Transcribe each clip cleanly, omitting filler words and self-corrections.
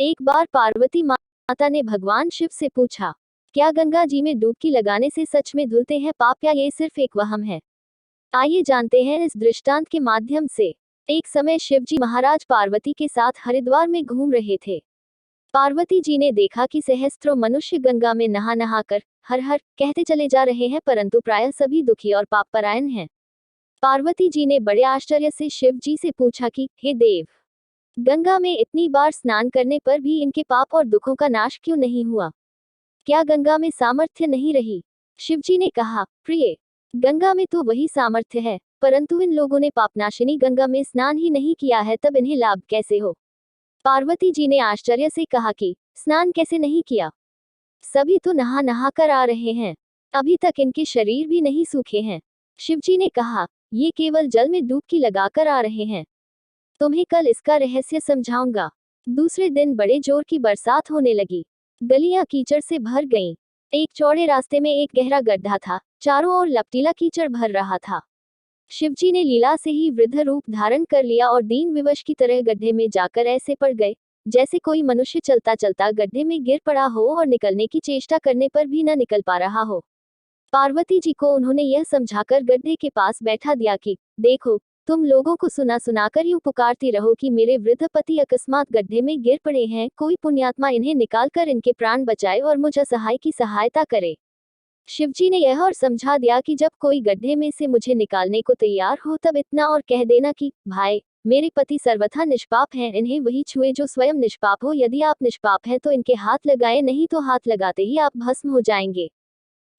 एक बार पार्वती माता ने भगवान शिव से पूछा, क्या गंगा जी में डुबकी लगाने से सच में धुलते हैं पाप या ये सिर्फ एक वहम है? आइए जानते हैं इस दृष्टांत के माध्यम से। एक समय शिवजी महाराज पार्वती के साथ हरिद्वार में घूम रहे थे। पार्वती जी ने देखा कि सहस्त्रों मनुष्य गंगा में नहा नहा कर हर हर कहते चले जा रहे हैं, परंतु प्रायः सभी दुखी और पाप परायण हैं। पार्वती जी ने बड़े आश्चर्य से शिव जी से पूछा कि हे देव, गंगा में इतनी बार स्नान करने पर भी इनके पाप और दुखों का नाश क्यों नहीं हुआ? क्या गंगा में सामर्थ्य नहीं रही? शिवजी ने कहा, प्रिय, गंगा में तो वही सामर्थ्य है, परंतु इन लोगों ने पापनाशिनी गंगा में स्नान ही नहीं किया है, तब इन्हें लाभ कैसे हो? पार्वती जी ने आश्चर्य से कहा कि स्नान कैसे नहीं किया? सभी तो नहा नहा कर आ रहे हैं, अभी तक इनके शरीर भी नहीं सूखे हैं। शिवजी ने कहा, ये केवल जल में डुबकी लगाकर आ रहे हैं। तुम्हें कल इसका रहस्य समझाऊंगा। दूसरे दिन बड़े जोर की बरसात होने लगी। गलियां कीचड़ से भर गईं। एक चौड़े रास्ते में एक गहरा गड्ढा था, चारों ओर लपटीला कीचड़ भर रहा था। शिवजी ने लीला से ही वृद्ध रूप धारण कर लिया और दीन विवश की तरह गड्ढे में जाकर ऐसे पड़ गए जैसे कोई मनुष्य चलता चलता गड्ढे में गिर पड़ा हो और निकलने की चेष्टा करने पर भी न निकल पा रहा हो। पार्वती जी को उन्होंने यह समझाकर गड्ढे के पास बैठा दिया कि देखो, तुम लोगों को सुना सुनाकर यूं पुकारती रहो कि मेरे वृद्ध पति अकस्मात गड्ढे में गिर पड़े हैं, कोई पुण्यात्मा इन्हें निकालकर इनके प्राण बचाए और मुझ असहाय की सहायता करे। शिवजी ने यह और समझा दिया कि जब कोई गड्ढे में से मुझे निकालने को तैयार हो तब इतना और कह देना कि भाई, मेरे पति सर्वथा निष्पाप हैं, इन्हें वही छुए जो स्वयं निष्पाप हो। यदि आप निष्पाप हैं तो इनके हाथ लगाए, नहीं तो हाथ लगाते ही आप भस्म हो जाएंगे।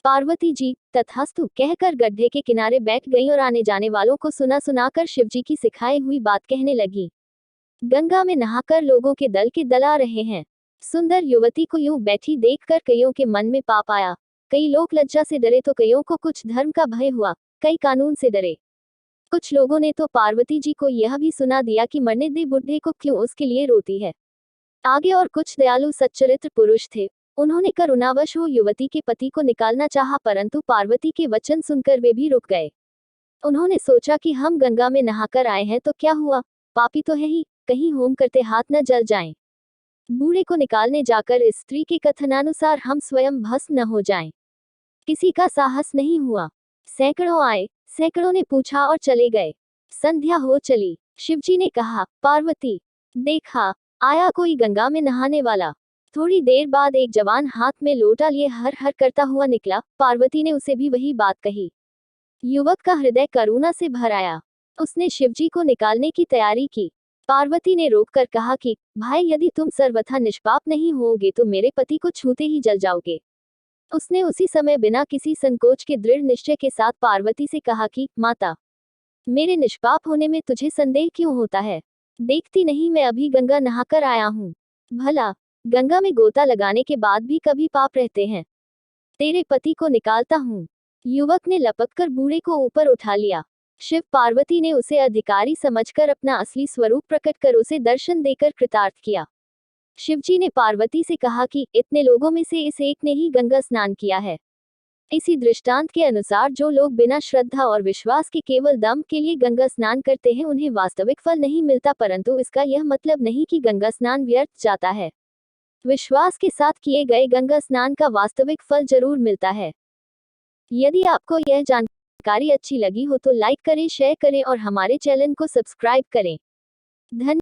पार्वती जी तथास्तु कहकर गड्ढे के किनारे बैठ गईं और आने जाने वालों को सुना सुनाकर शिवजी की सिखाई हुई बात कहने लगी। गंगा में नहाकर लोगों के दल के दल आ रहे हैं। सुंदर युवती को यूं बैठी देखकर कईयों के मन में पाप आया। कई लोग लज्जा से डरे तो कईयों को कुछ धर्म का भय हुआ, कई कानून से डरे। कुछ लोगों ने तो पार्वती जी को यह भी सुना दिया कि मरने दे बुढ़े को, क्यों उसके लिए रोती है। आगे और कुछ दयालु सच्चरित्र पुरुष थे, उन्होंने करुणावश वो युवती के पति को निकालना चाहा, परंतु पार्वती के वचन सुनकर वे भी रुक गए। उन्होंने सोचा कि हम गंगा में नहाकर आए हैं तो क्या हुआ, पापी तो है ही, कहीं होम करते हाथ न जल जाएं। बूढ़े को निकालने जाकर इस स्त्री के कथनानुसार हम स्वयं भस्म न हो जाएं। किसी का साहस नहीं हुआ। सैकड़ों आए, सैकड़ों ने पूछा और चले गए। संध्या हो चली। शिवजी ने कहा, पार्वती, देखा, आया कोई गंगा में नहाने वाला। थोड़ी देर बाद एक जवान हाथ में लोटा लिए हर हर करता हुआ निकला। पार्वती ने उसे भी वही बात कही। युवक का हृदय करुणा से भर आया। उसने शिवजी को निकालने की तैयारी की। पार्वती ने रोककर कहा कि भाई, यदि तुम सर्वथा निष्पाप नहीं होगे तो मेरे पति को छूते ही जल जाओगे। उसने उसी समय बिना किसी संकोच के दृढ़ निश्चय के साथ पार्वती से कहा कि माता, मेरे निष्पाप होने में तुझे संदेह क्यों होता है? देखती नहीं मैं अभी गंगा नहाकर आया हूँ। भला गंगा में गोता लगाने के बाद भी कभी पाप रहते हैं? तेरे पति को निकालता हूँ। युवक ने लपककर बूढ़े को ऊपर उठा लिया। शिव पार्वती ने उसे अधिकारी समझकर अपना असली स्वरूप प्रकट कर उसे दर्शन देकर कृतार्थ किया। शिवजी ने पार्वती से कहा कि इतने लोगों में से इस एक ने ही गंगा स्नान किया है। इसी दृष्टांत के अनुसार जो लोग बिना श्रद्धा और विश्वास के केवल दम के लिए गंगा स्नान करते हैं उन्हें वास्तविक फल नहीं मिलता, परंतु इसका यह मतलब नहीं कि गंगा स्नान व्यर्थ जाता है। विश्वास के साथ किए गए गंगा स्नान का वास्तविक फल जरूर मिलता है। यदि आपको यह जानकारी अच्छी लगी हो तो लाइक करें, शेयर करें और हमारे चैनल को सब्सक्राइब करें। धन्यवाद।